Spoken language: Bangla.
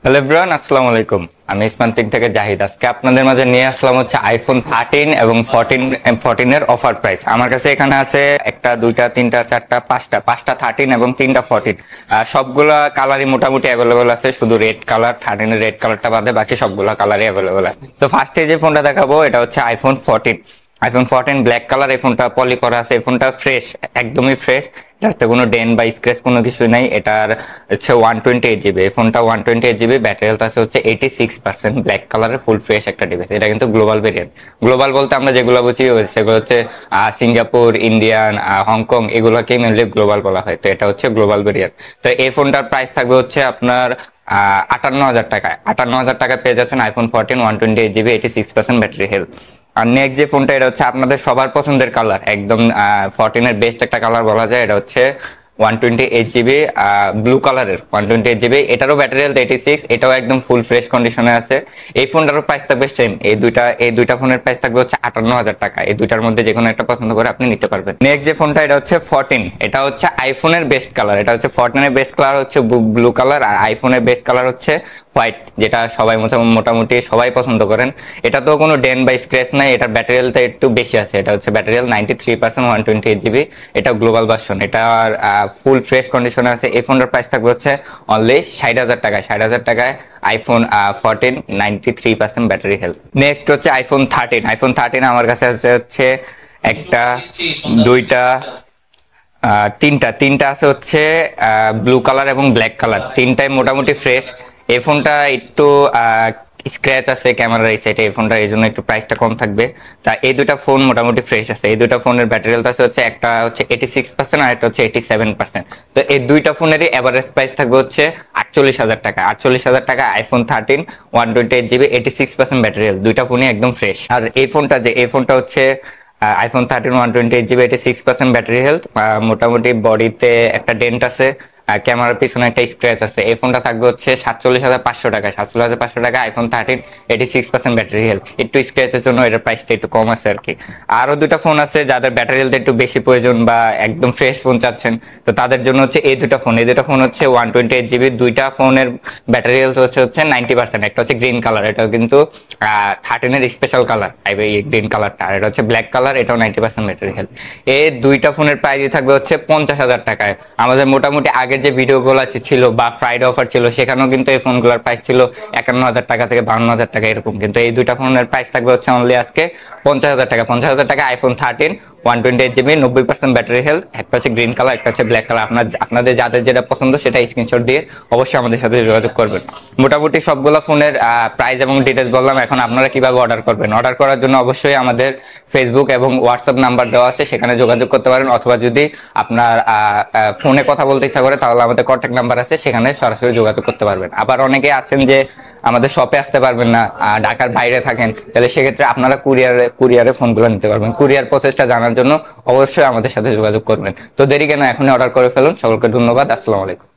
হ্যালো এভরিওয়ান, আসসালামু আলাইকুম। আমি ইসমান্তিক থেকে জাহিদ। আজকে আপনাদের মাঝে নিয়ে আসলাম হচ্ছে আইফোন 13 এবং 14 এর অফার প্রাইস। আমার কাছে এখানে আছে একটা, দুইটা, তিনটা, চারটা, পাঁচটা 13 এবং তিনটা 14। সবগুলা কালারই মোটামুটি অ্যাভেলেবল আছে, শুধু রেড কালার 13 এর রেড কালারটা বাদে বাকি সবগুলা কালারই অ্যাভেলেবল আছে। তো ফার্স্টে যে ফোনটা দেখাবো এটা হচ্ছে আইফোন 14 ব্ল্যাক কালার। এই ফোনটা পলি করা আছে, এই ফোনটা ফ্রেশ, একদমই ফ্রেশ। এটাতে কোনো ডেন বা স্ক্র্যাচ কোনো কিছু নাই। এটার হচ্ছে 128 জিবি, এই ফোনটা 128 জিবি, ব্যাটারি হেলথ আছে হচ্ছে 86%। ব্ল্যাক কালারের ফুল ফ্রেশ একটা ডিভাইস। এটা কিন্তু গ্লোবাল ভেরিয়েন্ট। গ্লোবাল বলতে আমরা যেগুলো বুঝি সেগুলো হচ্ছে সিঙ্গাপুর, ইন্ডিয়ান, হংকং, এগুলোকেই মেনলি গ্লোবাল বলা হয়। তো এটা হচ্ছে গ্লোবাল ভেরিয়েন্ট। তো এই ফোনটার প্রাইস থাকবে হচ্ছে আপনার 58,000 টাকায়। 58,000 টাকায় পেয়ে যাচ্ছেন আইফোন 14 128 জিবি, 86% ব্যাটারি হেলথ। আর নেক্সট যে ফোনটা, এটা হচ্ছে আপনাদের সবার পছন্দের কালার, একদম 14 এর বেস্ট একটা কালার বলা যায়। এটা হচ্ছে 128 জিবি ব্লু কালারের 128 জিবি। এটারও ব্যাটারি হেলথ 86, এটাও একদম ফুল ফ্রেশ কন্ডিশনে আছে। এই ফোনটারও প্রাইস থাকবে সেম। এই দুইটা ফোনের প্রাইস থাকবে হচ্ছে 58,000 টাকা। এই দুইটার মধ্যে যে কোনো একটা পছন্দ করে আপনি নিতে পারবেন। নেক্সট যে ফোনটা, এটা হচ্ছে 14। এটা হচ্ছে আইফোনের বেস্ট কালার। এটা হচ্ছে 14 এর বেস্ট কালার হচ্ছে ব্লু কালার, আর আইফোনের বেস্ট কালার হচ্ছে হোয়াইট, যেটা সবাই মোটামুটি সবাই পছন্দ করেন। এটা তো কোনো ডেন বা স্ক্র্যাচ নাই। এটার ব্যাটারি হেলথ একটু বেশি আছে। এটা হচ্ছে ব্যাটারি হেলথ 93%, 128 জিবি। এটা গ্লোবাল ভার্সন, এটার ফুল ফ্রেশ কন্ডিশনে আছে। এই ফোনটার প্রাইস থাকবে হচ্ছে অনলি 60,000 টাকায়। 60,000 টাকায় আইফোন 14 93% ব্যাটারি হেলথ। নেক্সট হচ্ছে আইফোন 13 আমার কাছে আছে হচ্ছে একটা, দুইটা, তিনটা আছে হচ্ছে ব্লু কালার এবং ব্ল্যাক কালার। তিনটাই মোটামুটি ফ্রেশ। এই ফোনটা একটু স্ক্র্যাচ আছে ক্যামেরার এই সাইডে, এই ফোনটা এই জন্য একটু প্রাইসটা কম থাকবে। তা এই দুটা ফোন মোটামুটি ফ্রেশ আছে। এই দুটা ফোনের ব্যাটারি হেলথ আছে হচ্ছে, একটা হচ্ছে 86% আর একটা হচ্ছে 87%। তো এই দুইটা ফোনেরই এভারেজ প্রাইস থাকবে হচ্ছে 48,000 টাকা। 48,000 টাকা আইফোন 13 128 জিবি, 86% ব্যাটারি হেলথ। দুইটা ফোনই একদম ফ্রেশ। আর এই ফোনটা হচ্ছে আইফোন 13 128 জিবি, 86% ব্যাটারি হেলথ। মোটামুটি বডিতে একটা ডেন্ট আছে, ক্যামেরার পিছনে একটা স্ক্র্যাচ আছে। এই ফোনটা থাকবে হচ্ছে 47,500 টাকা। 47,500 টাকা আইফোন 13 86% ব্যাটারি হেলথ। একটু স্ক্র্যাচের জন্য এটার প্রাইসটা একটু কম আছে আর কি। আরো দুটা ফোন আছে যাদের ব্যাটারি হেলথ একটু বেশি প্রয়োজন বা একদম ফ্রেশ ফোন চাচ্ছেন, তো তাদের জন্য হচ্ছে এই দুটা ফোন হচ্ছে 128 জিবি। দুইটা ফোনের ব্যাটারি হেলথ হচ্ছে 90%। একটা হচ্ছে গ্রিন কালার, এটা কিন্তু 13 এর স্পেশাল কালার, এই গ্রিন কালারটা। আর এটা হচ্ছে ব্ল্যাক কালার, এটাও 90% ব্যাটারি হেলথ। এই দুইটা ফোনের প্রাইসই থাকবে হচ্ছে 50,000 টাকায়। আমাদের মোটামুটি আগের যে ভিডিওগুলো ছিল বা ফ্রাইডে অফার ছিল, সেখানেও কিন্তু এই ফোনগুলোর প্রাইস ছিল 51,000 টাকা থেকে 52,000 টাকা এরকম। কিন্তু এই দুইটা ফোনের প্রাইস থাকবে হচ্ছে অনলি আজকে 50,000 টাকা। 50,000 টাকা আইফোন 13 128 জিবি, 90% ব্যাটারি হেলথ। একটা হচ্ছে গ্রিন কালার, একটা হচ্ছে ব্ল্যাক কালার। আপনাদের যাদের যেটা পছন্দ সেটা স্ক্রিনশট দিয়ে অবশ্যই আমাদের সাথে যোগাযোগ করবেন। মোটামুটি সবগুলো ফোনের প্রাইস এবং ডিটেলস বললাম। এখন আপনারা কিভাবে অর্ডার করবেন? অর্ডার করার জন্য অবশ্যই আমাদের ফেসবুক এবং হোয়াটসঅ্যাপ নাম্বার দেওয়া আছে, সেখানে যোগাযোগ করতে পারেন। অথবা যদি আপনার ফোনে কথা বলতে ইচ্ছা করে, তাহলে আমাদের কন্ট্যাক্ট নাম্বার আছে, সেখানে সরাসরি যোগাযোগ করতে পারবেন। আবার অনেকে আছেন যে আমাদের শপে আসতে পারবেন না, ঢাকার বাইরে থাকেন, তাহলে সেক্ষেত্রে আপনারা কুরিয়ারে ফোনগুলো নিতে পারবেন। কুরিয়ার প্রসেসটা জানার জন্য অবশ্যই আমাদের সাথে যোগাযোগ করবেন। তো দেরি কেন, এখনই অর্ডার করে ফেলুন। সকলকে ধন্যবাদ। আসসালামু আলাইকুম।